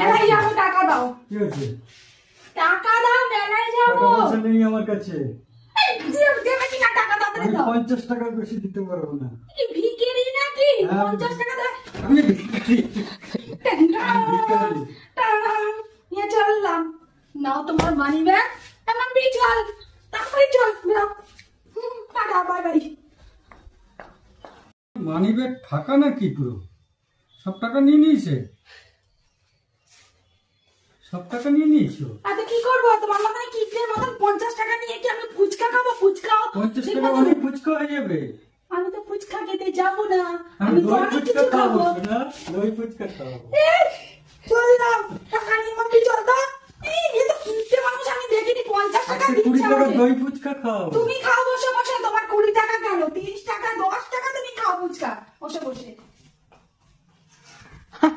মেলায় যাবো, টাকা দাও। কি হয়েছে? টাকা দাও, মেলায় যাবো। টাকা পয়সা নেই আমার কাছে। এই, দেবে কিনা টাকা তাড়াতাড়ি আমি দাও। 50 টাকার বেশি দিতে পারবো না। কি ভিখারি নাকি? হ্যাঁ। 50 টাকা দাও। আমি ভিখারি। ভিখারি। টাম, নিয়ে চললাম। নাও তোমার মানি ব্যাগ, আমার চল, তাড়াতাড়ি চল, নাও। Tata, bye bye. Money bag ফাঁকা নাকি পুরো? সব টাকা নিয়ে নিয়েছে? সব টাকা নিয়ে নিয়েছো? আচ্ছা কি করবো? তোমার মাথায় কিডনির মতন 50 টাকা নিয়ে কি আমি ফুচকা খাবো? ফুচকা 50 ঠিক টাকা মতন- অনেক ফুচকা হয়ে যাবে। আমি তো ফুচকা খেতে যাবো না, আমি আমি তো দই অনেক ফুচকা কিছু খাবো খাবো। না, দই ফুচকা খাবো। এই, চললাম, টাকা নিয়ে মাপি চল তো। এই, এ তো কিনতে মানুষ আমি দেখিনি, 50 টাকা আজকে 20 দিচ্ছে টাকা আমাকে। দই ফুচকা খাও। তুমি খাও বসে বসে, তোমার 20 টাকা কেন? 30 টাকা 10 টাকা তুমি খাও ফুচকা বসে বসে।